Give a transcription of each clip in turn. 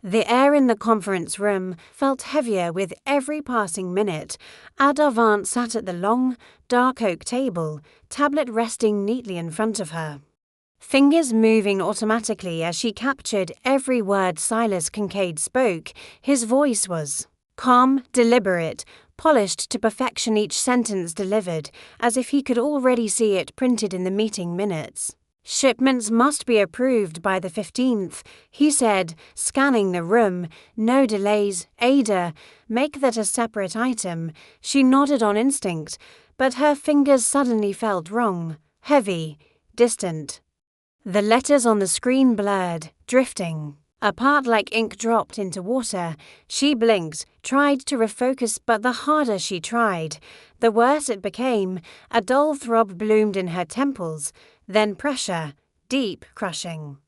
The air in the conference room felt heavier with every passing minute. Adavant sat at the long, dark oak table, tablet resting neatly in front of her. Fingers moving automatically as she captured every word Silas Kincaid spoke. His voice was calm, deliberate, polished to perfection, each sentence delivered, as if he could already see it printed in the meeting minutes. Shipments must be approved by the 15th, he said, scanning the room. No delays. Ada, make that a separate item. She nodded on instinct, but her fingers suddenly felt wrong, heavy, distant. The letters on the screen blurred, drifting apart like ink dropped into water. She blinked, tried to refocus, but the harder she tried, the worse it became. A dull throb bloomed in her temples, then pressure, deep, crushing.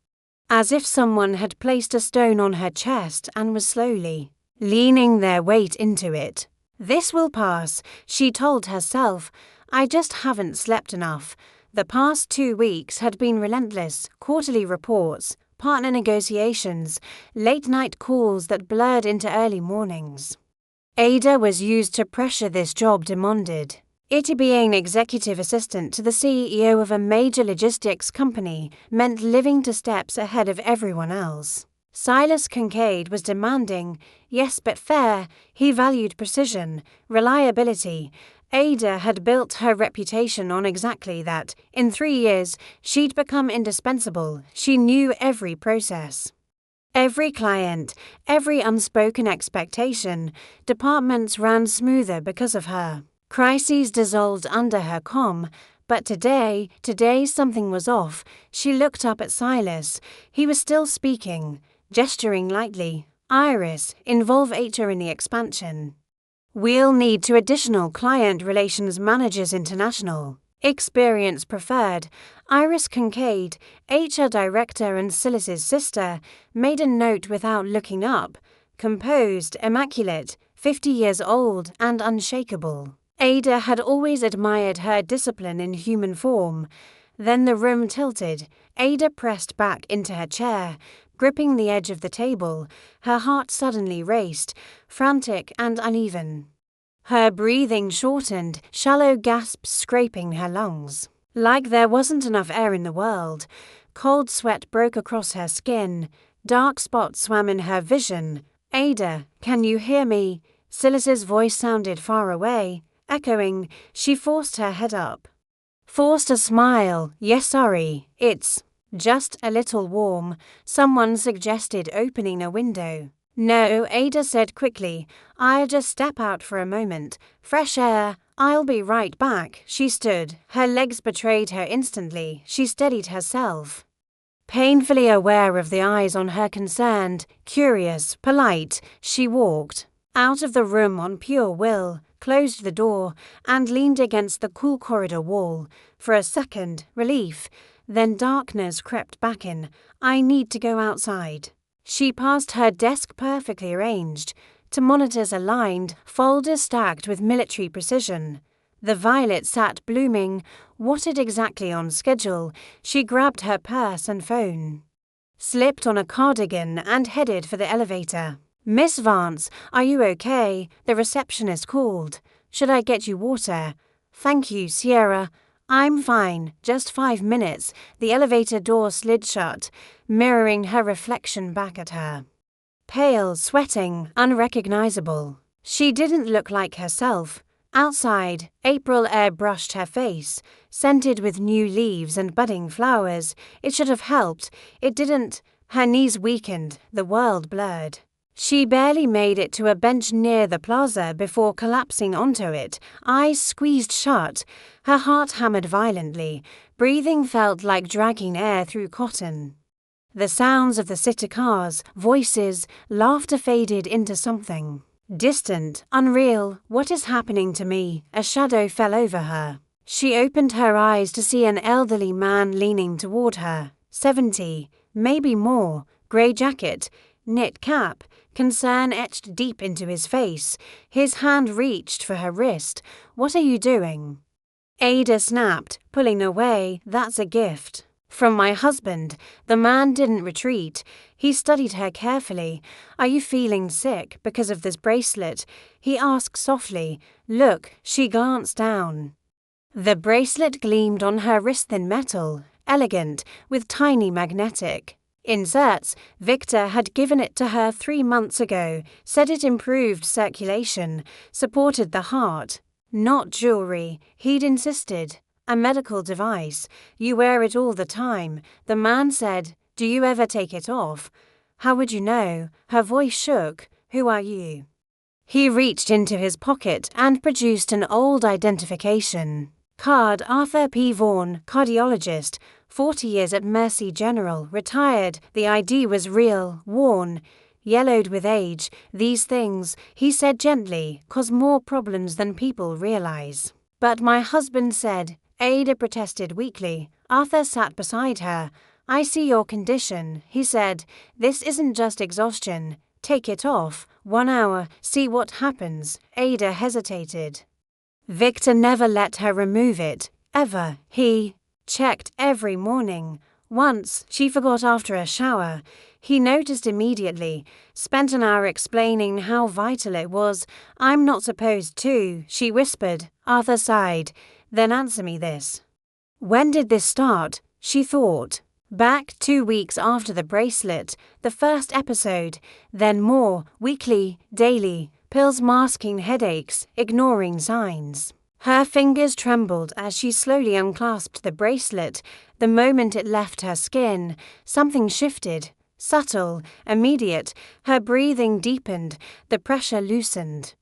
As if someone had placed a stone on her chest and was slowly leaning their weight into it. This will pass, she told herself. I just haven't slept enough. The past 2 weeks had been relentless. Quarterly reports, partner negotiations, late-night calls that blurred into early mornings. Ada was used to pressure this job demanded. It being executive assistant to the CEO of a major logistics company meant living 2 steps ahead of everyone else. Silas Kincaid was demanding, yes, but fair. He valued precision, reliability. Ada had built her reputation on exactly that. In 3 years, she'd become indispensable. She knew every process, every client, every unspoken expectation. Departments ran smoother because of her. Crises dissolved under her calm. But today something was off. She looked up at Silas. He was still speaking, gesturing lightly. Iris, involve HR in the expansion. We'll need 2 additional client relations managers international. Experience preferred. Iris Kincaid, HR director and Silas's sister, made a note without looking up. Composed, immaculate, 50 years old and unshakable. Ada had always admired her discipline in human form. Then the room tilted. Ada pressed back into her chair, gripping the edge of the table. Her heart suddenly raced, frantic and uneven. Her breathing shortened, shallow gasps scraping her lungs. Like there wasn't enough air in the world. Cold sweat broke across her skin. Dark spots swam in her vision. Ada, can you hear me? Silas's voice sounded far away, echoing. She forced her head up. Forced a smile. Yes, sorry. It's just a little warm. Someone suggested opening a window. No, Ada said quickly. I'll just step out for a moment. Fresh air. I'll be right back. She stood. Her legs betrayed her instantly. She steadied herself. Painfully aware of the eyes on her, concerned, curious, polite, she walked out of the room on pure will, closed the door, and leaned against the cool corridor wall. For a second, relief. Then darkness crept back in. I need to go outside. She passed her desk perfectly arranged, to monitors aligned, folders stacked with military precision. The violet sat blooming, watered exactly on schedule. She grabbed her purse and phone, slipped on a cardigan and headed for the elevator. Miss Vance, are you okay? The receptionist called. Should I get you water? Thank you, Sierra. I'm fine, just 5 minutes. The elevator door slid shut, mirroring her reflection back at her. Pale, sweating, unrecognizable. She didn't look like herself. Outside, April air brushed her face, scented with new leaves and budding flowers. It should have helped. It didn't. Her knees weakened, the world blurred. She barely made it to a bench near the plaza before collapsing onto it, eyes squeezed shut. Her heart hammered violently. Breathing felt like dragging air through cotton. The sounds of the city cars, voices, laughter faded into something distant, unreal. What is happening to me? A shadow fell over her. She opened her eyes to see an elderly man leaning toward her. 70, maybe more. Grey jacket, knit cap, concern etched deep into his face. His hand reached for her wrist. What are you doing? Ada snapped, pulling away. That's a gift. From my husband. The man didn't retreat. He studied her carefully. Are you feeling sick because of this bracelet? He asked softly. Look, she glanced down. The bracelet gleamed on her wrist-thin metal, elegant, with tiny magnetic inserts. Victor had given it to her 3 months ago, said it improved circulation, supported the heart. Not jewelry, he'd insisted. A medical device. You wear it all the time. The man said, do you ever take it off? How would you know? Her voice shook. Who are you? He reached into his pocket and produced an old identification card. Arthur P. Vaughan, cardiologist, 40 years at Mercy General, retired. The ID was real, worn, yellowed with age. These things, he said gently, cause more problems than people realize. But my husband said, Ada protested weakly. Arthur sat beside her. I see your condition, he said. This isn't just exhaustion. Take it off. 1 hour, see what happens. Ada hesitated. Victor never let her remove it, ever. He checked every morning. Once, she forgot after a shower. He noticed immediately, spent an hour explaining how vital it was. I'm not supposed to, she whispered. Arthur sighed. Then answer me this. When did this start? She thought. Back 2 weeks after the bracelet, the first episode, then more, weekly, daily, pills masking headaches, ignoring signs. Her fingers trembled as she slowly unclasped the bracelet. The moment it left her skin, something shifted, subtle, immediate. Her breathing deepened, the pressure loosened.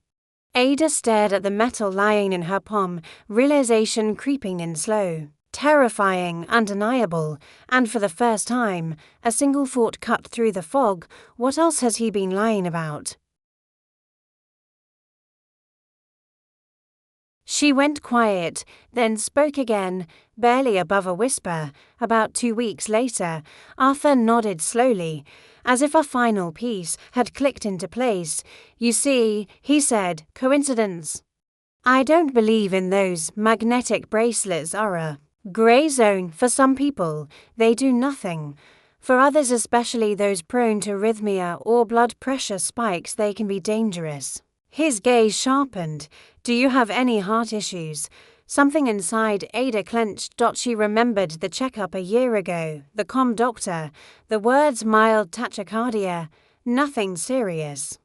Ada stared at the metal lying in her palm, realization creeping in slow. Terrifying, undeniable, and for the first time, a single thought cut through the fog. What else has he been lying about? She went quiet, then spoke again, barely above a whisper. About 2 weeks later, Arthur nodded slowly, as if a final piece had clicked into place. You see, he said, coincidence? I don't believe in those magnetic bracelets are a grey zone for some people. They do nothing. For others, especially those prone to arrhythmia or blood pressure spikes, they can be dangerous. His gaze sharpened. Do you have any heart issues? Something inside Ada clenched. She remembered the checkup a year ago, the calm doctor, the words mild tachycardia, nothing serious.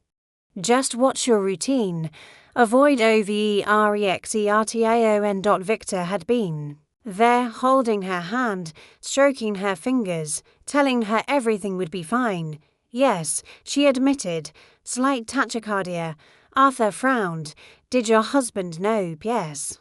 Just watch your routine. Avoid overexertion. Victor had been there, holding her hand, stroking her fingers, telling her everything would be fine. Yes, she admitted. Slight tachycardia. Arthur frowned. Did your husband know? Yes.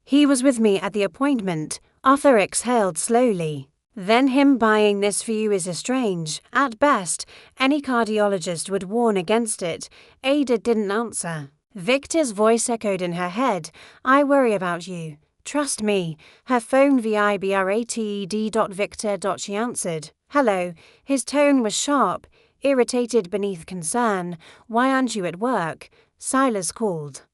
He was with me at the appointment. Arthur exhaled slowly. Then him buying this for you is strange. At best, any cardiologist would warn against it. Ada didn't answer. Victor's voice echoed in her head. I worry about you. Trust me. Her phone vibrated. Victor. She answered. Hello. His tone was sharp, irritated beneath concern. Why aren't you at work? Silas called.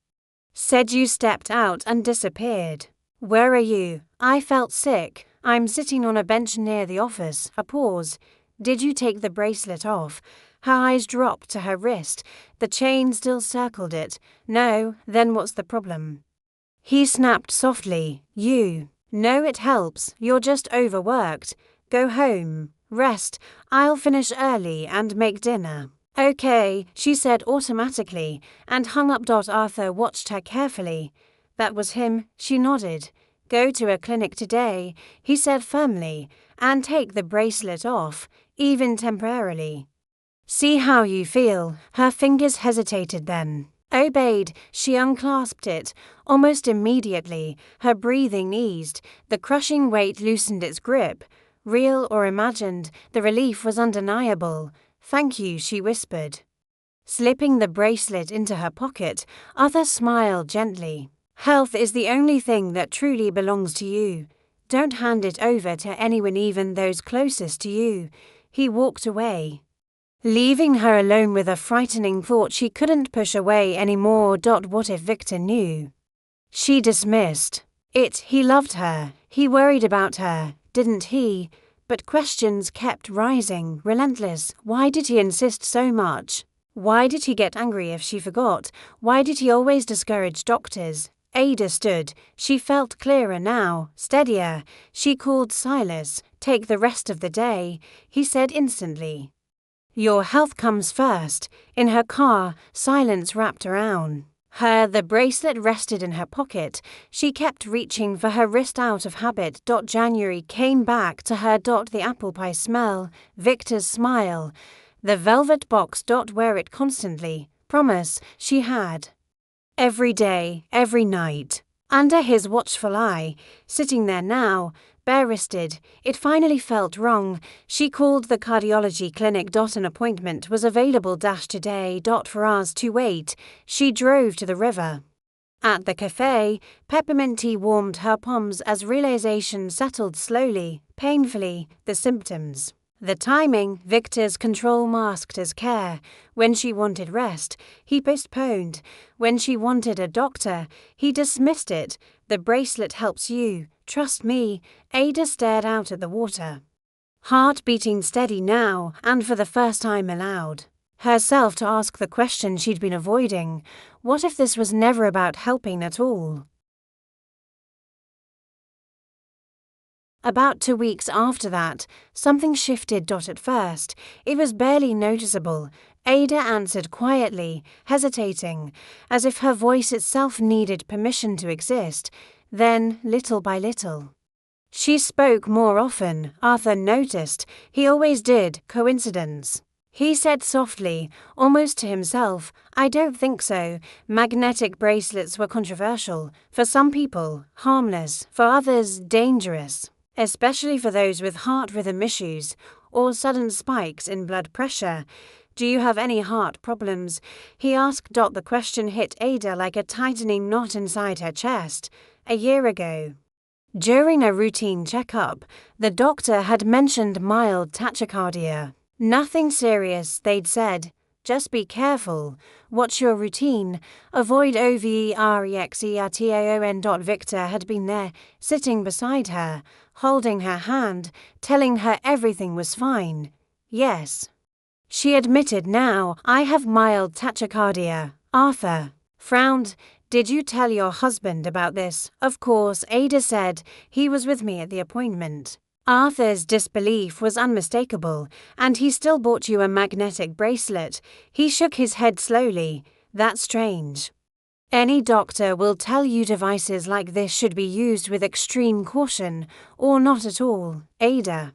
Said you stepped out and disappeared. Where are you? I felt sick. I'm sitting on a bench near the office. A pause. Did you take the bracelet off? Her eyes dropped to her wrist. The chain still circled it. No. Then what's the problem? He snapped softly. You. No, it helps. You're just overworked. Go home. Rest. I'll finish early and make dinner. Okay, she said automatically, and hung up. Arthur watched her carefully. That was him. She nodded. Go to a clinic today, he said firmly, and take the bracelet off, even temporarily. See how you feel. Her fingers hesitated then. Obeyed. She unclasped it. Almost immediately, her breathing eased. The crushing weight loosened its grip. Real or imagined, the relief was undeniable. Thank you, she whispered. Slipping the bracelet into her pocket, Arthur smiled gently. Health is the only thing that truly belongs to you. Don't hand it over to anyone, even those closest to you. He walked away, leaving her alone with a frightening thought she couldn't push away anymore. What if Victor knew? She dismissed it. He loved her. He worried about her, didn't he? But questions kept rising, relentless. Why did he insist so much? Why did he get angry if she forgot? Why did he always discourage doctors? Ada stood. She felt clearer now, steadier. She called Silas. Take the rest of the day, he said instantly. Your health comes first. In her car, silence wrapped around her. The bracelet rested in her pocket. She kept reaching for her wrist out of habit. January came back to her. The apple pie smell, Victor's smile, the velvet box. Wear it constantly. Promise, she had. Every day, every night. Under his watchful eye, sitting there now, bare-wristed, it finally felt wrong. She called the cardiology clinic. An appointment was available today. For hours to wait, she drove to the river. At the cafe, peppermint tea warmed her palms as realization settled slowly, painfully, the symptoms. The timing, Victor's control masked as care. When she wanted rest, he postponed. When she wanted a doctor, he dismissed it. The bracelet helps you. Trust me. Ada stared out at the water. Heart beating steady now, and for the first time allowed herself to ask the question she'd been avoiding. What if this was never about helping at all? About 2 weeks after that, something shifted. At first, it was barely noticeable. Ada answered quietly, hesitating, as if her voice itself needed permission to exist. Then, little by little, she spoke more often. Arthur noticed. He always did. Coincidence? He said softly, almost to himself, I don't think so. Magnetic bracelets were controversial. For some people, harmless. For others, dangerous. Especially for those with heart rhythm issues or sudden spikes in blood pressure. Do you have any heart problems? He asked. The question hit Ada like a tightening knot inside her chest. A year ago, during a routine checkup, the doctor had mentioned mild tachycardia. Nothing serious, they'd said. Just be careful. Watch your routine. Avoid overexertion. Victor had been there, sitting beside her, holding her hand, telling her everything was fine. Yes. She admitted now, I have mild tachycardia. Arthur frowned. Did you tell your husband about this? Of course, Ada said. He was with me at the appointment. Arthur's disbelief was unmistakable, and he still bought you a magnetic bracelet. He shook his head slowly. That's strange. Any doctor will tell you devices like this should be used with extreme caution, or not at all. Ada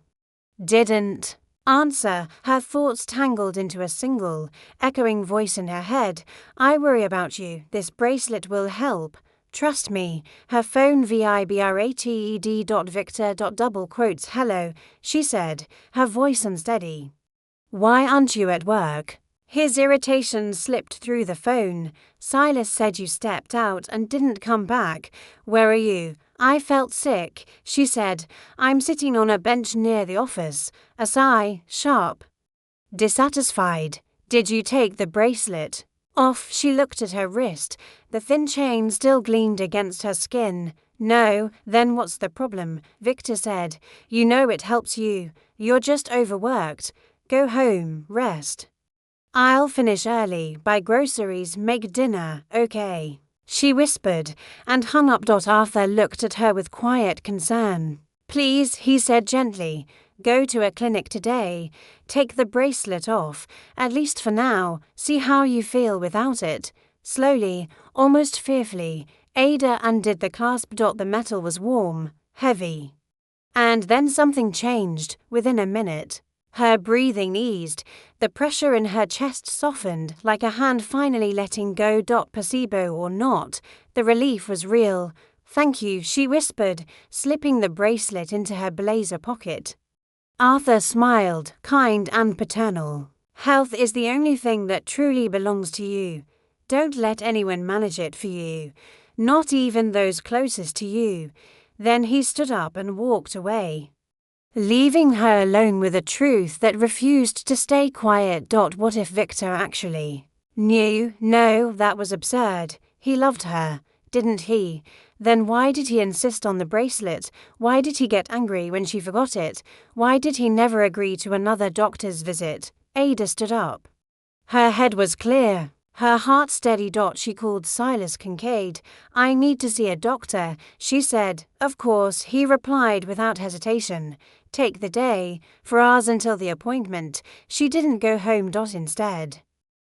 didn't answer. Her thoughts tangled into a single, echoing voice in her head. I worry about you. This bracelet will help. Trust me. Her phone vibrated. Victor. Double quotes. Hello, she said, her voice unsteady. Why aren't you at work? His irritation slipped through the phone. Silas said you stepped out and didn't come back. Where are you? I felt sick, she said. I'm sitting on a bench near the office. A sigh, sharp. Dissatisfied. Did you take the bracelet off? She looked at her wrist. The thin chain still gleamed against her skin. No, then what's the problem? Victor said. You know it helps you. You're just overworked. Go home, rest. I'll finish early, buy groceries, make dinner, okay, she whispered, and hung up. Arthur looked at her with quiet concern. Please, he said gently, go to a clinic today. Take the bracelet off, at least for now. See how you feel without it. Slowly, almost fearfully, Ada undid the clasp. The metal was warm, heavy. And then something changed within a minute. Her breathing eased. The pressure in her chest softened, like a hand finally letting go. Placebo or not, the relief was real. Thank you, she whispered, slipping the bracelet into her blazer pocket. Arthur smiled, kind and paternal. Health is the only thing that truly belongs to you. Don't let anyone manage it for you, not even those closest to you. Then he stood up and walked away, leaving her alone with a truth that refused to stay quiet. What if Victor actually knew? No, that was absurd. He loved her, didn't he? Then why did he insist on the bracelet? Why did he get angry when she forgot it? Why did he never agree to another doctor's visit? Ada stood up. Her head was clear. Her heart steady. She called Silas Kincaid. I need to see a doctor, she said. Of course, he replied without hesitation. Take the day, for hours until the appointment. She didn't go home. Instead.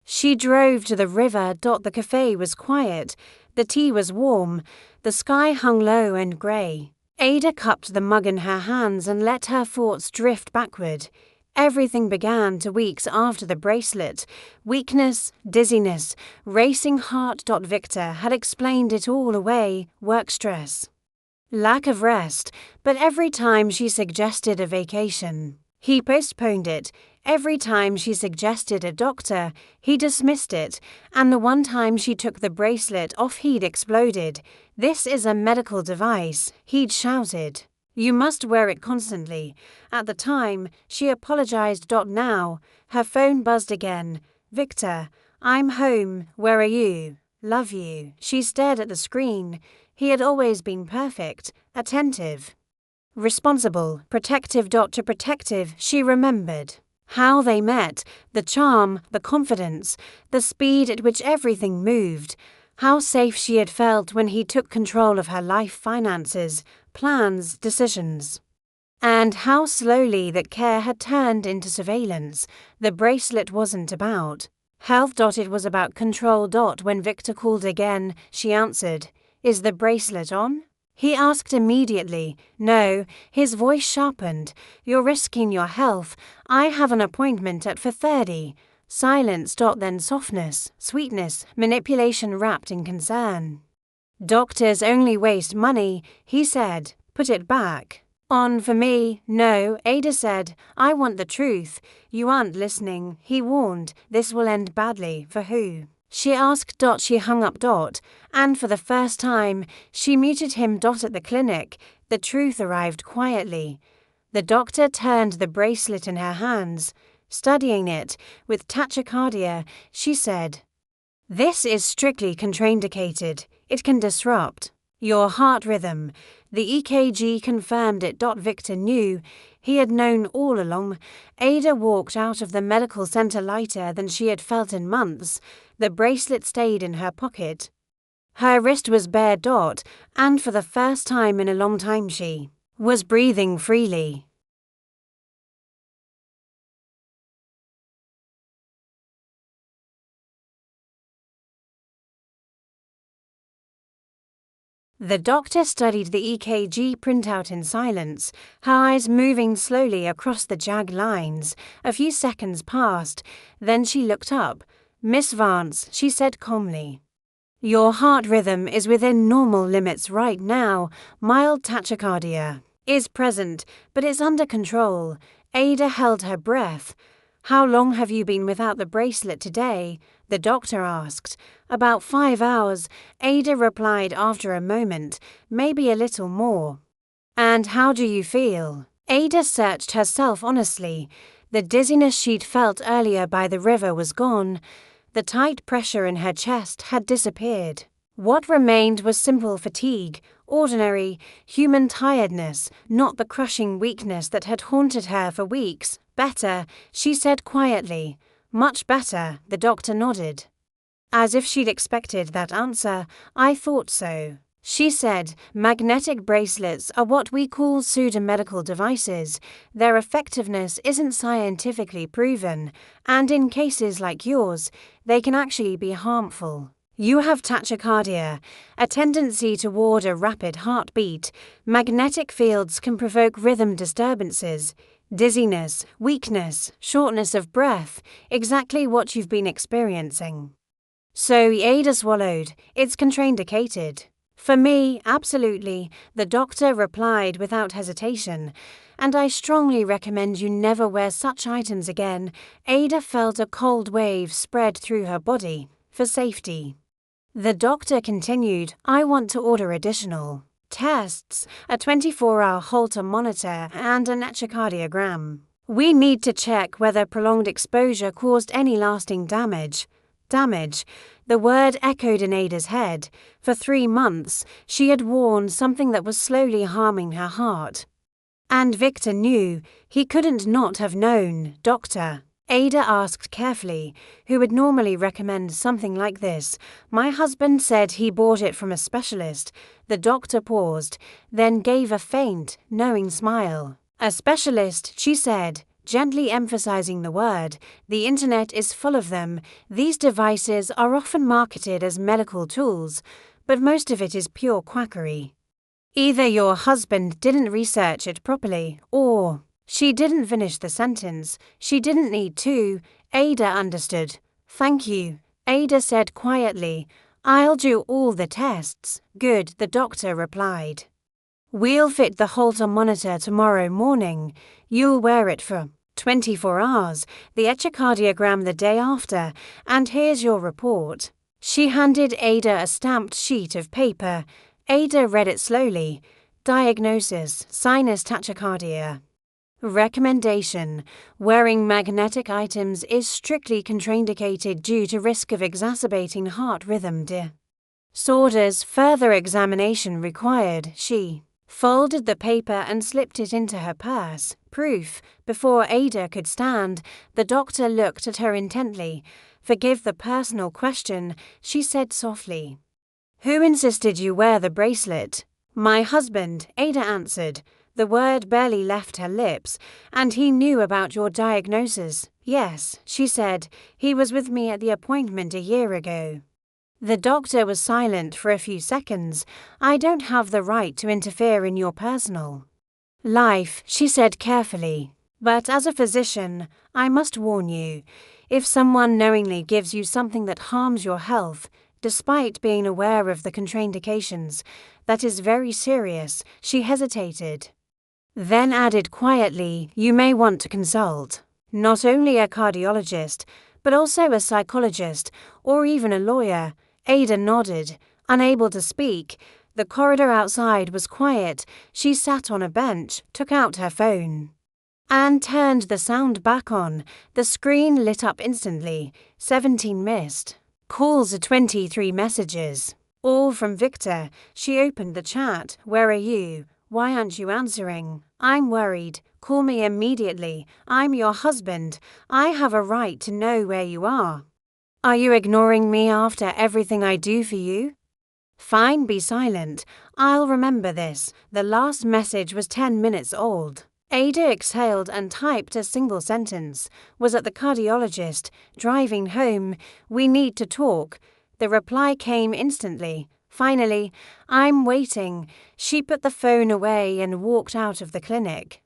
She drove to the river. The cafe was quiet. The tea was warm. The sky hung low and grey. Ada cupped the mug in her hands and let her thoughts drift backward. Everything began 2 weeks after the bracelet. Weakness, dizziness, racing heart. Victor had explained it all away. Work stress. Lack of rest, but every time she suggested a vacation, he postponed it. Every time she suggested a doctor, he dismissed it, and the one time she took the bracelet off he'd exploded. This is a medical device, he'd shouted. You must wear it constantly. At the time, she apologized. Now, her phone buzzed again. Victor, I'm home. Where are you? Love you. She stared at the screen. He had always been perfect, attentive, responsible, protective. To protective, she remembered. How they met, the charm, the confidence, the speed at which everything moved. How safe she had felt when he took control of her life, finances, plans, decisions. And how slowly that care had turned into surveillance. The bracelet wasn't about health. It was about control. When Victor called again, she answered. Is the bracelet on? He asked immediately. No, his voice sharpened. You're risking your health. I have an appointment at 4:30. Silence. Then softness, sweetness, manipulation wrapped in concern. Doctors only waste money, he said. Put it back. On for me. No, Ada said. I want the truth. You aren't listening, he warned. This will end badly. For who? She asked. She hung up. And for the first time, she muted him. At the clinic, the truth arrived quietly. The doctor turned the bracelet in her hands. Studying it, with tachycardia, she said, This is strictly contraindicated. It can disrupt your heart rhythm. The EKG confirmed it. Victor knew. He had known all along. Ada walked out of the medical center lighter than she had felt in months. The bracelet stayed in her pocket. Her wrist was bare. And for the first time in a long time she was breathing freely. The doctor studied the EKG printout in silence, her eyes moving slowly across the jagged lines. A few seconds passed, then she looked up. Miss Vance, she said calmly. Your heart rhythm is within normal limits right now. Mild tachycardia is present, but it's under control. Ada held her breath. How long have you been without the bracelet today? The doctor asked. About 5 hours, Ada replied after a moment, maybe a little more. And how do you feel? Ada searched herself honestly. The dizziness she'd felt earlier by the river was gone. The tight pressure in her chest had disappeared. What remained was simple fatigue, ordinary, human tiredness, not the crushing weakness that had haunted her for weeks. Better, she said quietly. Much better, the doctor nodded. As if she'd expected that answer. I thought so. She said, magnetic bracelets are what we call pseudomedical devices. Their effectiveness isn't scientifically proven, and in cases like yours, they can actually be harmful. You have tachycardia, a tendency toward a rapid heartbeat. Magnetic fields can provoke rhythm disturbances, dizziness, weakness, shortness of breath, exactly what you've been experiencing. So Ada swallowed. It's contraindicated. For me, absolutely, the doctor replied without hesitation, and I strongly recommend you never wear such items again. Ada felt a cold wave spread through her body. For safety. The doctor continued, I want to order additional tests, a 24-hour Holter monitor and an echocardiogram. We need to check whether prolonged exposure caused any lasting damage. Damage. The word echoed in Ada's head. For 3 months, she had worn something that was slowly harming her heart. And Victor knew. He couldn't not have known. Doctor, Ada asked carefully, who would normally recommend something like this. My husband said he bought it from a specialist. The doctor paused, then gave a faint, knowing smile. A specialist, she said, gently emphasizing the word. The internet is full of them. These devices are often marketed as medical tools, but most of it is pure quackery. Either your husband didn't research it properly, or... She didn't finish the sentence. She didn't need to. Ada understood. Thank you, Ada said quietly. I'll do all the tests. Good, the doctor replied. We'll fit the Holter monitor tomorrow morning. You'll wear it for 24 hours, the echocardiogram the day after, and here's your report. She handed Ada a stamped sheet of paper. Ada read it slowly. Diagnosis, sinus tachycardia. Recommendation: wearing magnetic items is strictly contraindicated due to risk of exacerbating heart rhythm disorders. Further examination required. She folded the paper and slipped it into her purse. Proof. Before Ada could stand, the doctor looked at her intently. Forgive the personal question, she said softly. Who insisted you wear the bracelet? My husband, Ada answered. The word barely left her lips. And he knew about your diagnosis. Yes, she said. He was with me at the appointment a year ago. The doctor was silent for a few seconds. I don't have the right to interfere in your personal life, she said carefully. But as a physician, I must warn you. If someone knowingly gives you something that harms your health, despite being aware of the contraindications, that is very serious. She hesitated. Then added quietly, you may want to consult not only a cardiologist, but also a psychologist or even a lawyer. Ada nodded, unable to speak. The corridor outside was quiet. She sat on a bench, took out her phone, and turned the sound back on. The screen lit up instantly. 17 missed calls, 23 messages, all from Victor. She opened the chat. Where are you? Why aren't you answering? I'm worried. Call me immediately. I'm your husband. I have a right to know where you are. Are you ignoring me after everything I do for you? Fine, be silent. I'll remember this. The last message was 10 minutes old. Ada exhaled and typed a single sentence. Was at the cardiologist. Driving home. We need to talk. The reply came instantly. Finally, I'm waiting. She put the phone away and walked out of the clinic.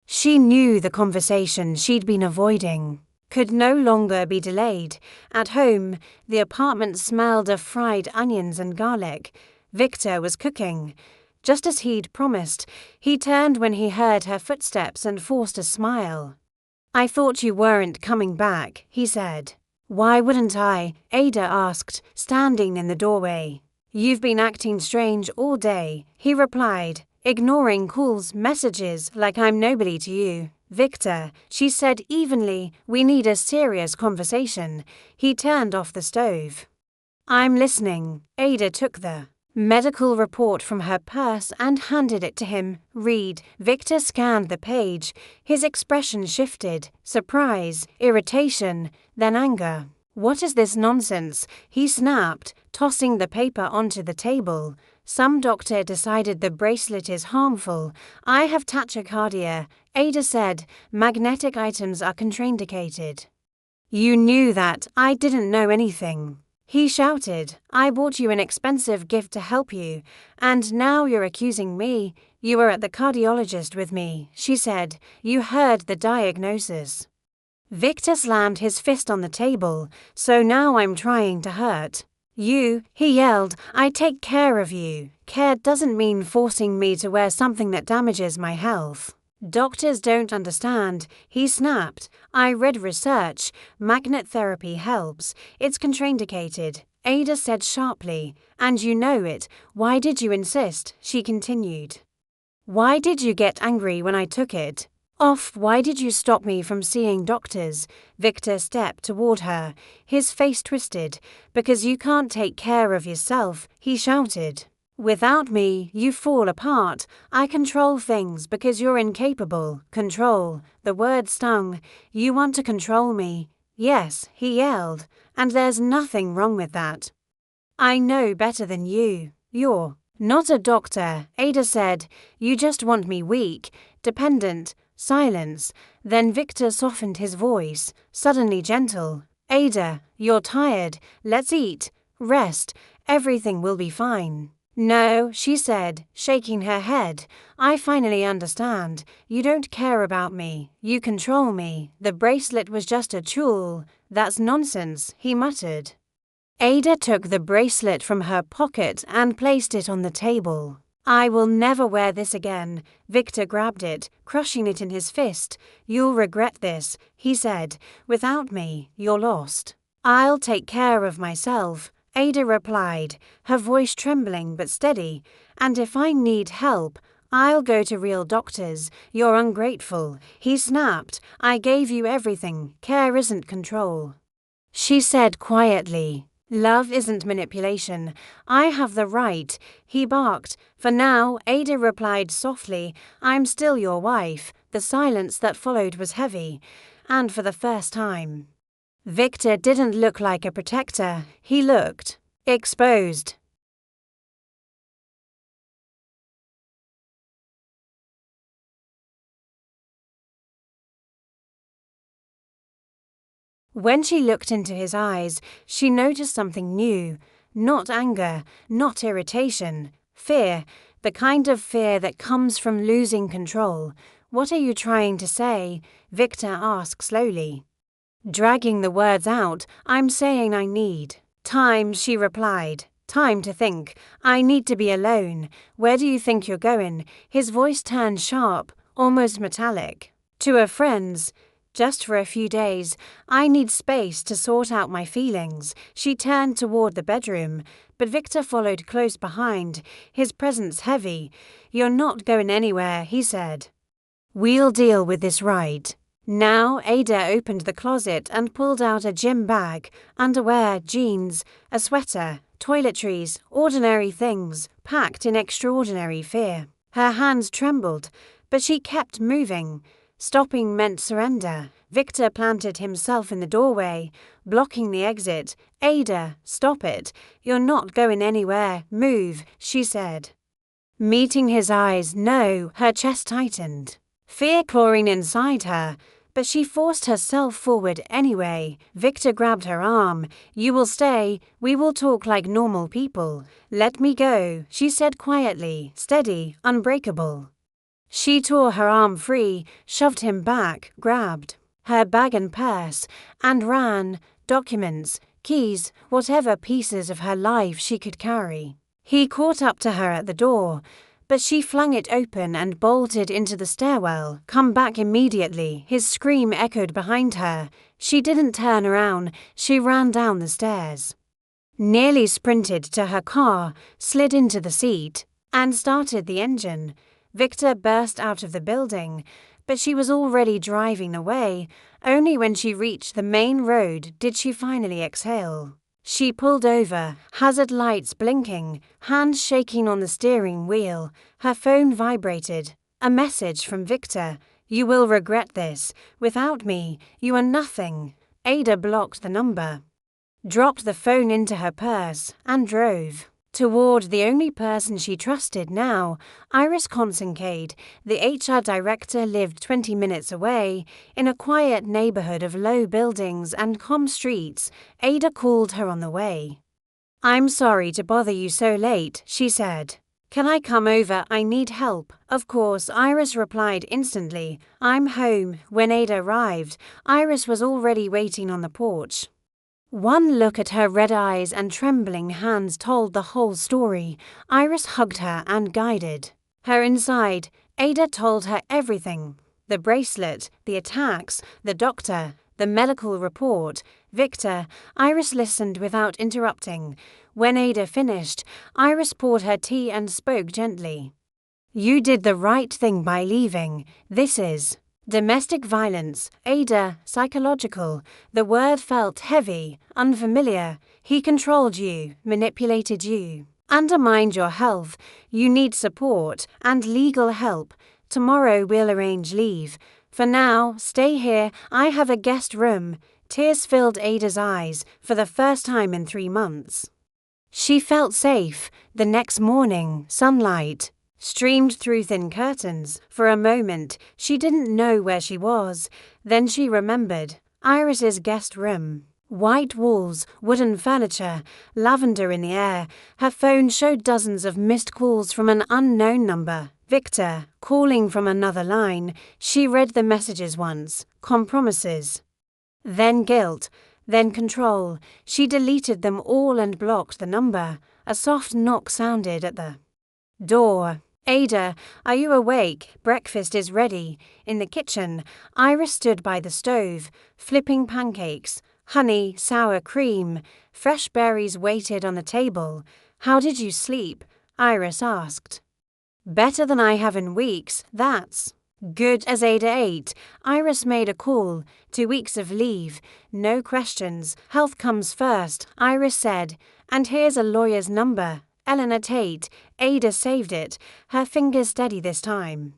She knew the conversation she'd been avoiding could no longer be delayed. At home, the apartment smelled of fried onions and garlic. Victor was cooking. Just as he'd promised, he turned when he heard her footsteps and forced a smile. I thought you weren't coming back, he said. Why wouldn't I? Ada asked, standing in the doorway. You've been acting strange all day, he replied, ignoring calls, messages like I'm nobody to you. Victor, she said evenly, we need a serious conversation. He turned off the stove. I'm listening. Ada took the medical report from her purse and handed it to him. Read. Victor scanned the page. His expression shifted. Surprise, irritation, then anger. What is this nonsense? He snapped, tossing the paper onto the table. Some doctor decided the bracelet is harmful. I have tachycardia. Ada said, magnetic items are contraindicated. You knew that. I didn't know anything. He shouted, I bought you an expensive gift to help you, and now you're accusing me. You were at the cardiologist with me, she said. You heard the diagnosis. Victor slammed his fist on the table. So now I'm trying to hurt you, he yelled. I take care of you. Care doesn't mean forcing me to wear something that damages my health. Doctors don't understand, he snapped. I read research. Magnet therapy helps. It's contraindicated, Ada said sharply. And you know it. Why did you insist? She continued. Why did you get angry when I took it? Off, why did you stop me from seeing doctors? Victor stepped toward her, his face twisted. Because you can't take care of yourself, he shouted. Without me, you fall apart. I control things because you're incapable. Control. The word stung. You want to control me. Yes, he yelled. And there's nothing wrong with that. I know better than you. You're not a doctor, Ada said. You just want me weak, dependent. Silence. Then Victor softened his voice, suddenly gentle. Ada, you're tired. Let's eat. Rest. Everything will be fine. No, she said, shaking her head. I finally understand. You don't care about me. You control me. The bracelet was just a tool. That's nonsense, he muttered. Ada took the bracelet from her pocket and placed it on the table. I will never wear this again. Victor grabbed it, crushing it in his fist. You'll regret this, he said. Without me, you're lost. I'll take care of myself, Ada replied, her voice trembling but steady. And if I need help, I'll go to real doctors. You're ungrateful, he snapped. I gave you everything. Care isn't control. She said quietly. Love isn't manipulation. I have the right, he barked. For now, Ada replied softly, I'm still your wife. The silence that followed was heavy, and for the first time. Victor didn't look like a protector. He looked exposed. When she looked into his eyes, she noticed something new. Not anger, not irritation, fear, the kind of fear that comes from losing control. What are you trying to say? Victor asked slowly. Dragging the words out, I'm saying I need time, she replied. Time to think. I need to be alone. Where do you think you're going? His voice turned sharp, almost metallic. To her friends. Just for a few days. I need space to sort out my feelings. She turned toward the bedroom, but Victor followed close behind, his presence heavy. You're not going anywhere, he said. We'll deal with this right. Now Ada opened the closet and pulled out a gym bag, underwear, jeans, a sweater, toiletries, ordinary things, packed in extraordinary fear. Her hands trembled, but she kept moving. Stopping meant surrender. Victor planted himself in the doorway, blocking the exit. Ada, stop it. You're not going anywhere. Move, she said. Meeting his eyes, no, her chest tightened. Fear clawing inside her, but she forced herself forward anyway. Victor grabbed her arm. You will stay. We will talk like normal people. Let me go, she said quietly, steady, unbreakable. She tore her arm free, shoved him back, grabbed her bag and purse, and ran, documents, keys, whatever pieces of her life she could carry. He caught up to her at the door, but she flung it open and bolted into the stairwell. Come back immediately, his scream echoed behind her. She didn't turn around, she ran down the stairs. Nearly sprinted to her car, slid into the seat, and started the engine. Victor burst out of the building, but she was already driving away. Only when she reached the main road did she finally exhale. She pulled over, hazard lights blinking, hands shaking on the steering wheel. Her phone vibrated. A message from Victor. You will regret this. Without me, you are nothing. Ada blocked the number, dropped the phone into her purse, and drove toward the only person she trusted now. Iris Consincade, the HR director, lived 20 minutes away, in a quiet neighborhood of low buildings and calm streets. Ada called her on the way. I'm sorry to bother you so late, she said. Can I come over? I need help. Of course, Iris replied instantly. I'm home. When Ada arrived, Iris was already waiting on the porch. One look at her red eyes and trembling hands told the whole story. Iris hugged her and guided her inside. Ada told her everything. The bracelet, the attacks, the doctor, the medical report. Victor. Iris listened without interrupting. When Ada finished, Iris poured her tea and spoke gently. You did the right thing by leaving. This is Domestic violence, Ada, psychological. The word felt heavy, unfamiliar. He controlled you, manipulated you, undermined your health. You need support and legal help. Tomorrow we'll arrange leave. For now, stay here. I have a guest room. Tears filled Ada's eyes for the first time in 3 months. She felt safe. The next morning, sunlight streamed through thin curtains. For a moment, she didn't know where she was. Then she remembered. Iris's guest room. White walls, wooden furniture, lavender in the air. Her phone showed dozens of missed calls from an unknown number. Victor, calling from another line. She read the messages once. Compromises. Then guilt. Then control. She deleted them all and blocked the number. A soft knock sounded at the door. Ada, are you awake? Breakfast is ready. In the kitchen, Iris stood by the stove, flipping pancakes. Honey, sour cream. Fresh berries waited on the table. How did you sleep? Iris asked. Better than I have in weeks, that's good. As Ada ate, Iris made a call. 2 weeks of leave. No questions. Health comes first, Iris said. And here's a lawyer's number. Eleanor Tate. Ada saved it, her fingers steady this time.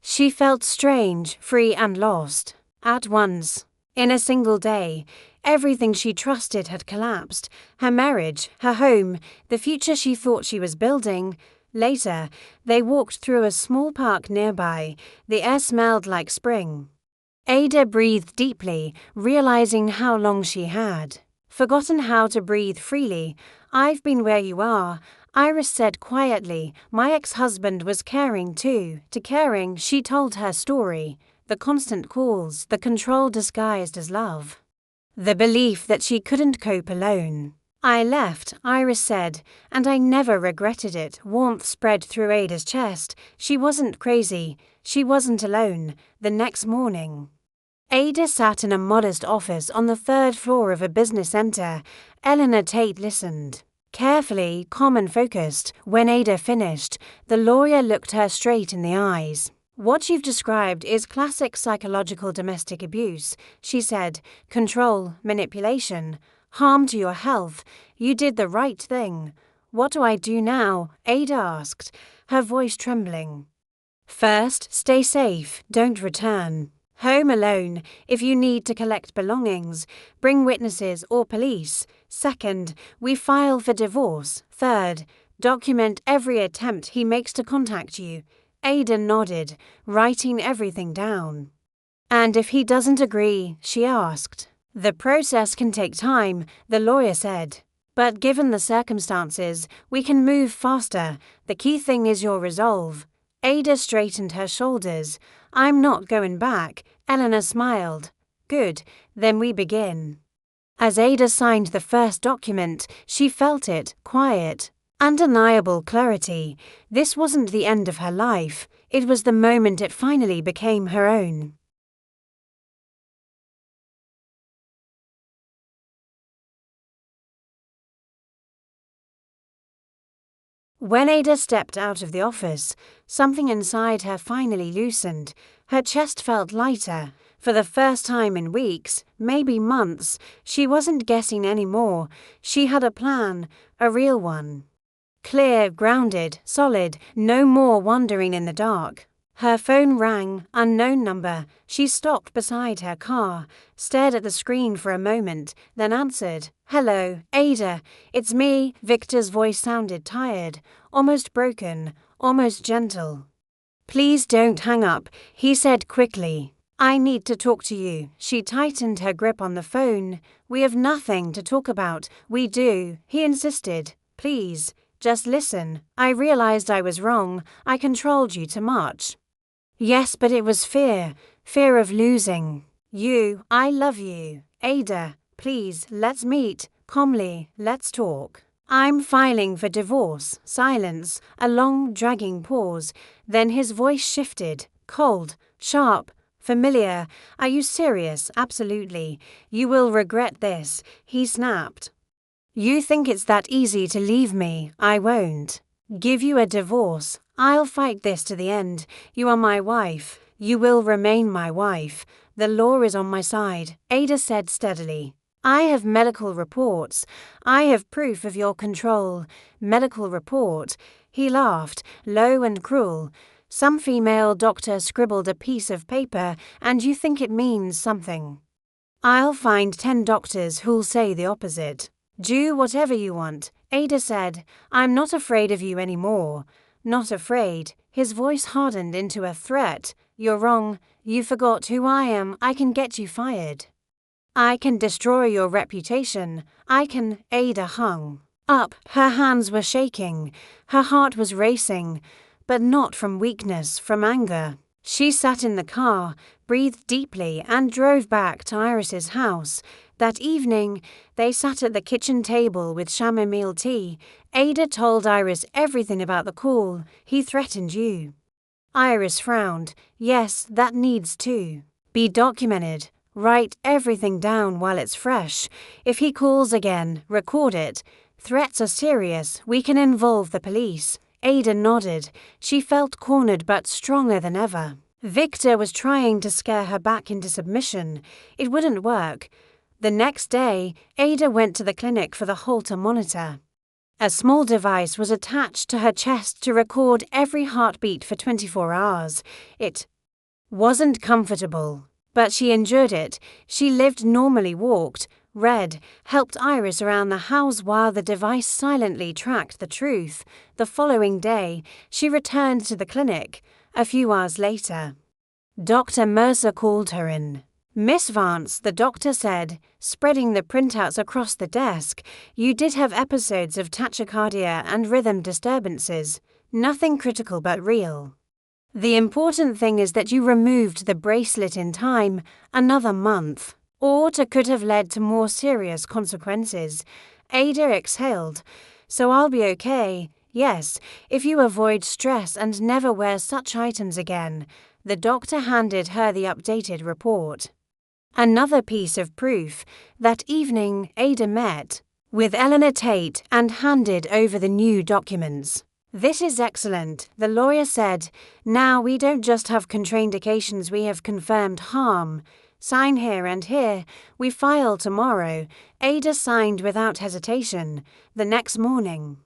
She felt strange, free and lost. At once. In a single day, everything she trusted had collapsed. Her marriage, her home, the future she thought she was building. Later, they walked through a small park nearby. The air smelled like spring. Ada breathed deeply, realizing how long she had forgotten how to breathe freely. I've been where you are, Iris said quietly. My ex-husband was caring too. To caring, she told her story. The constant calls, the control disguised as love. The belief that she couldn't cope alone. I left, Iris said, and I never regretted it. Warmth spread through Ada's chest. She wasn't crazy. She wasn't alone. The next morning, Ada sat in a modest office on the 3rd floor of a business center. Eleanor Tate listened. Carefully, calm and focused. When Ada finished, the lawyer looked her straight in the eyes. What you've described is classic psychological domestic abuse, she said. Control, manipulation, harm to your health. You did the right thing. What do I do now? Ada asked, her voice trembling. First, stay safe. Don't return. Home alone, if you need to collect belongings, bring witnesses or police. Second, we file for divorce. Third, document every attempt he makes to contact you. Ada nodded, writing everything down. And if he doesn't agree, she asked. The process can take time, the lawyer said. But given the circumstances, we can move faster. The key thing is your resolve. Ada straightened her shoulders. I'm not going back. Eleanor smiled. Good, then we begin. As Ada signed the first document, she felt it, quiet, undeniable clarity. This wasn't the end of her life. It was the moment it finally became her own. When Ada stepped out of the office, something inside her finally loosened. Her chest felt lighter. For the first time in weeks, maybe months, she wasn't guessing anymore. She had a plan, a real one. Clear, grounded, solid, no more wandering in the dark. Her phone rang, unknown number. She stopped beside her car, stared at the screen for a moment, then answered. Hello, Ada, it's me. Victor's voice sounded tired, almost broken, almost gentle. Please don't hang up, he said quickly. I need to talk to you. She tightened her grip on the phone. We have nothing to talk about. We do, he insisted. Please, just listen. I realized I was wrong. I controlled you too much. Yes, but it was fear of losing you. I love you. Ada, please, let's meet. Calmly, let's talk. I'm filing for divorce. Silence, a long, dragging pause. Then his voice shifted, cold, sharp, familiar. Are you serious? Absolutely. You will regret this, he snapped. You think it's that easy to leave me? I won't give you a divorce. I'll fight this to the end. You are my wife. You will remain my wife. The law is on my side, Ada said steadily. I have medical reports. I have proof of your control. Medical report. He laughed, low and cruel. Some female doctor scribbled a piece of paper, and you think it means something. I'll find 10 doctors who'll say the opposite. Do whatever you want, Ada said. I'm not afraid of you anymore. Not afraid. His voice hardened into a threat. You're wrong. You forgot who I am. I can get you fired. I can destroy your reputation. I can. Ada hung up. Her hands were shaking. Her heart was racing, but not from weakness, from anger. She sat in the car, breathed deeply, and drove back to Iris's house. That evening, they sat at the kitchen table with chamomile tea. Ada told Iris everything about the call. He threatened you. Iris frowned. Yes, that needs to be documented. Write everything down while it's fresh. If he calls again, record it. Threats are serious. We can involve the police. Ada nodded. She felt cornered but stronger than ever. Victor was trying to scare her back into submission. It wouldn't work. The next day, Ada went to the clinic for the Holter monitor. A small device was attached to her chest to record every heartbeat for 24 hours. It wasn't comfortable, but she endured it. She lived normally, walked, read, helped Iris around the house while the device silently tracked the truth. The following day, she returned to the clinic. A few hours later, Dr. Mercer called her in. Miss Vance, the doctor said, spreading the printouts across the desk, you did have episodes of tachycardia and rhythm disturbances. Nothing critical but real. The important thing is that you removed the bracelet in time, another month, or it could have led to more serious consequences. Ada exhaled. So I'll be okay. Yes, if you avoid stress and never wear such items again. The doctor handed her the updated report. Another piece of proof. That evening, Ada met with Eleanor Tate and handed over the new documents. This is excellent, the lawyer said. Now we don't just have contraindications, we have confirmed harm. Sign here and here. We file tomorrow. Ada signed without hesitation. The next morning,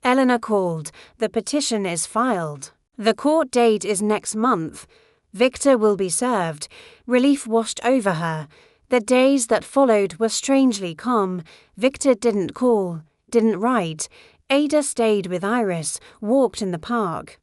Eleanor called. The petition is filed. The court date is next month. Victor will be served. Relief washed over her. The days that followed were strangely calm. Victor didn't call, didn't write. Ada stayed with Iris, walked in the park.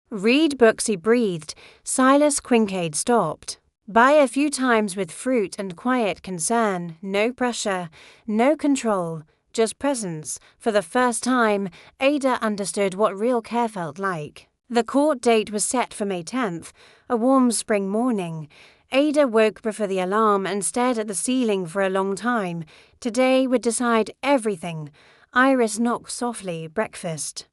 Read books, he breathed. Silas Quincaid stopped. Buy a few times with fruit and quiet concern. No pressure, no control, just presence. For the first time, Ada understood what real care felt like. The court date was set for May 10th, a warm spring morning. Ada woke before the alarm and stared at the ceiling for a long time. Today would decide everything. Iris knocked softly. Breakfast.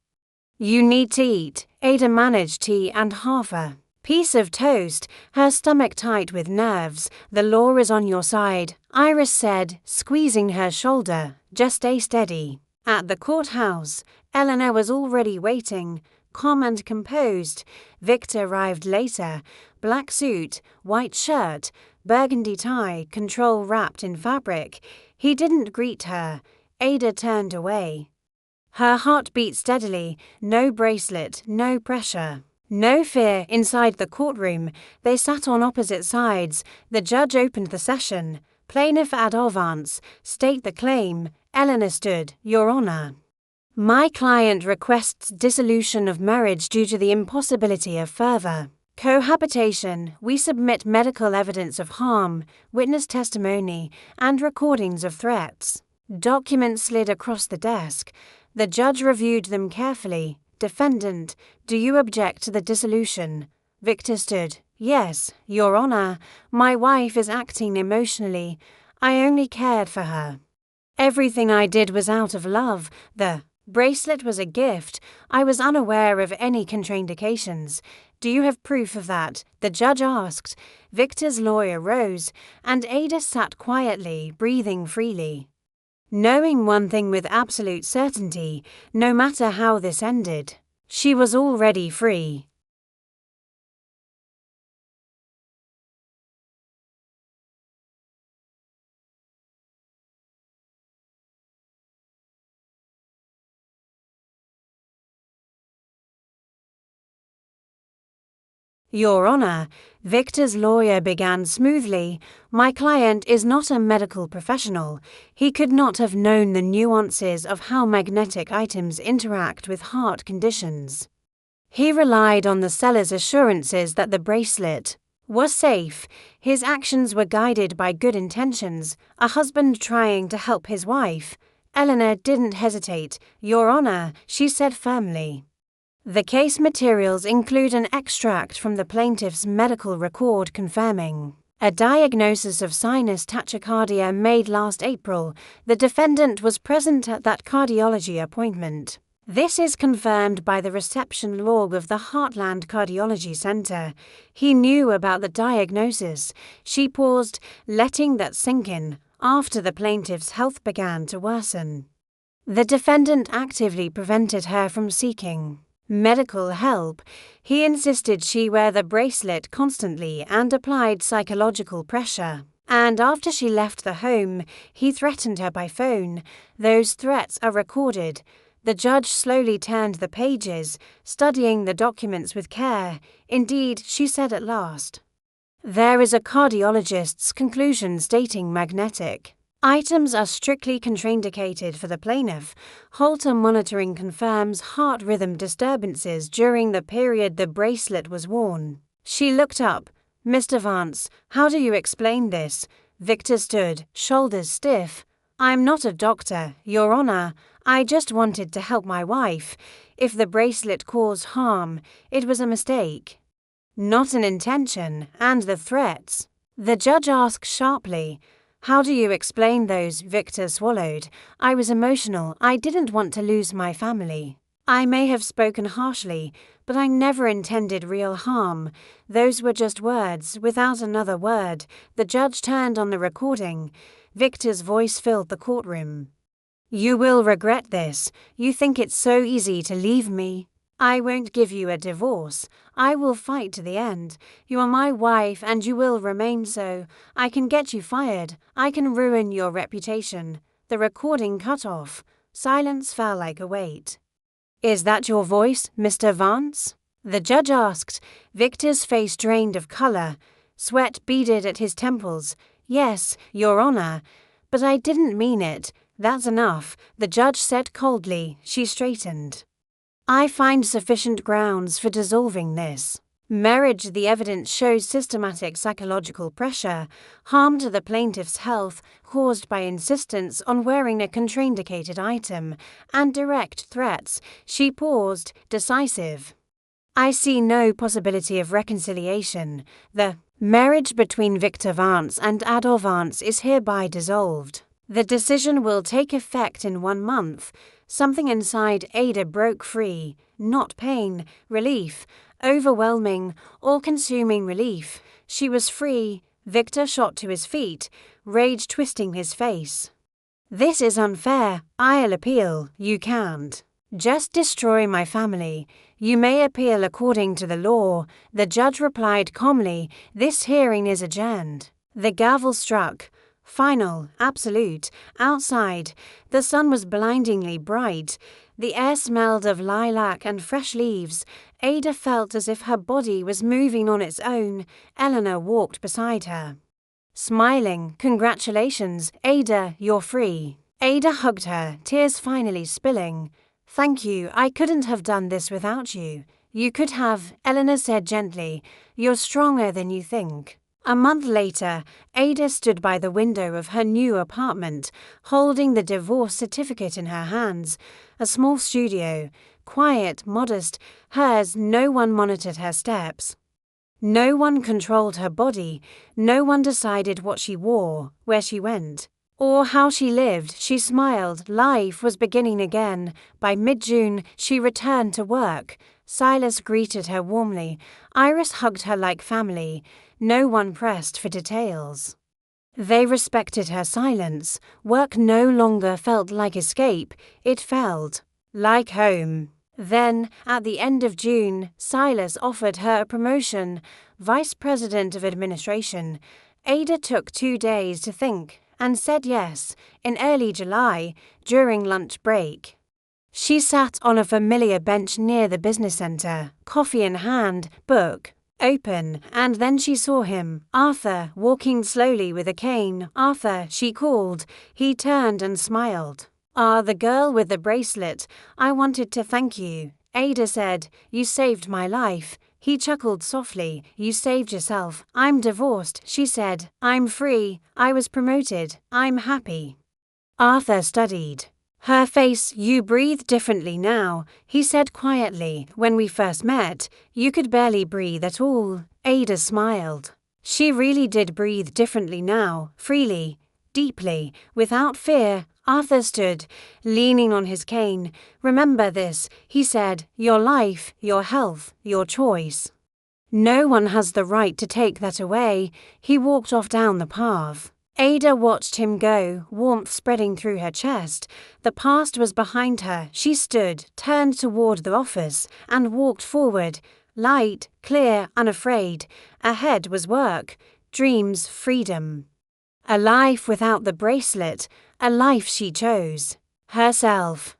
You need to eat. Ada managed tea and half a piece of toast, her stomach tight with nerves. The law is on your side, Iris said, squeezing her shoulder. Just stay steady. At the courthouse, Eleanor was already waiting, calm and composed. Victor arrived later. Black suit, white shirt, burgundy tie, control wrapped in fabric. He didn't greet her. Ada turned away. Her heart beat steadily. No bracelet, no pressure. No fear. Inside the courtroom, they sat on opposite sides. The judge opened the session. Plaintiff ad avance, state the claim. Eleanor stood. Your Honor. My client requests dissolution of marriage due to the impossibility of further cohabitation. We submit medical evidence of harm, witness testimony, and recordings of threats. Documents slid across the desk. The judge reviewed them carefully. Defendant, do you object to the dissolution? Victor stood. Yes, Your Honor. My wife is acting emotionally. I only cared for her. Everything I did was out of love. The bracelet was a gift. I was unaware of any contraindications. Do you have proof of that? The judge asked. Victor's lawyer rose, and Ada sat quietly, breathing freely. Knowing one thing with absolute certainty, no matter how this ended, she was already free. Your Honor, Victor's lawyer began smoothly. My client is not a medical professional. He could not have known the nuances of how magnetic items interact with heart conditions. He relied on the seller's assurances that the bracelet was safe. His actions were guided by good intentions, a husband trying to help his wife. Eleanor didn't hesitate. Your Honor, she said firmly. The case materials include an extract from the plaintiff's medical record confirming a diagnosis of sinus tachycardia made last April. The defendant was present at that cardiology appointment. This is confirmed by the reception log of the Heartland Cardiology Center. He knew about the diagnosis. She paused, letting that sink in, after the plaintiff's health began to worsen. The defendant actively prevented her from seeking medical help. He insisted she wear the bracelet constantly and applied psychological pressure. And after she left the home, he threatened her by phone. Those threats are recorded. The judge slowly turned the pages, studying the documents with care. Indeed, she said at last, "There is a cardiologist's conclusion stating magnetic items are strictly contraindicated for the plaintiff. Holter monitoring confirms heart rhythm disturbances during the period the bracelet was worn." She looked up. "Mr. Vance, how do you explain this?" Victor stood, shoulders stiff. "I'm not a doctor, Your Honor. I just wanted to help my wife. If the bracelet caused harm, it was a mistake, not an intention. And the threats?" The judge asked sharply. "How do you explain those?" Victor swallowed. "I was emotional. I didn't want to lose my family. I may have spoken harshly, but I never intended real harm. Those were just words, without another word." The judge turned on the recording. Victor's voice filled the courtroom. "You will regret this. You think it's so easy to leave me. I won't give you a divorce. I will fight to the end. You are my wife and you will remain so. I can get you fired. I can ruin your reputation." The recording cut off. Silence fell like a weight. "Is that your voice, Mr. Vance?" the judge asked. Victor's face drained of color. Sweat beaded at his temples. "Yes, Your Honor. But I didn't mean it. That's enough," the judge said coldly. She straightened. "I find sufficient grounds for dissolving this marriage. The evidence shows systematic psychological pressure, harm to the plaintiff's health caused by insistence on wearing a contraindicated item, and direct threats." She paused, decisive. "I see no possibility of reconciliation. The marriage between Victor Vance and Ada Vance is hereby dissolved. The decision will take effect in 1 month." Something inside Ada broke free. Not pain, relief, overwhelming, all-consuming relief. She was free. Victor shot to his feet, rage twisting his face. "This is unfair. I'll appeal." "You can't. Just destroy my family." "You may appeal according to the law," the judge replied calmly. "This hearing is adjourned." The gavel struck. Final, absolute. Outside, the sun was blindingly bright. The air smelled of lilac and fresh leaves. Ada felt as if her body was moving on its own. Eleanor walked beside her, smiling. "Congratulations, Ada, you're free." Ada hugged her, tears finally spilling. "Thank you. I couldn't have done this without you." "You could have," Eleanor said gently. "You're stronger than you think." A month later, Ada stood by the window of her new apartment, holding the divorce certificate in her hands. A small studio, quiet, modest, hers. No one monitored her steps. No one controlled her body. No one decided what she wore, where she went, or how she lived. She smiled. Life was beginning again. By mid-June, she returned to work. Silas greeted her warmly. Iris hugged her like family. No one pressed for details. They respected her silence. Work no longer felt like escape. It felt like home. Then, at the end of June, Silas offered her a promotion, Vice President of Administration. Ada took 2 days to think and said yes. In early July, during lunch break, she sat on a familiar bench near the business center, coffee in hand, book open, and then she saw him, Arthur, walking slowly with a cane. "Arthur," she called. He turned and smiled. "Ah, the girl with the bracelet. I wanted to thank you." Ada said, "You saved my life." He chuckled softly. "You saved yourself." "I'm divorced," she said. "I'm free. I was promoted. I'm happy." Arthur studied her face. "You breathe differently now," he said quietly. "When we first met, you could barely breathe at all." Ada smiled. She really did breathe differently now, freely, deeply, without fear. Arthur stood, leaning on his cane. "Remember this," he said, "your life, your health, your choice. No one has the right to take that away." He walked off down the path. Ada watched him go, warmth spreading through her chest. The past was behind her. She stood, turned toward the office, and walked forward, light, clear, unafraid. Ahead was work, dreams, freedom. A life without the bracelet, a life she chose. Herself.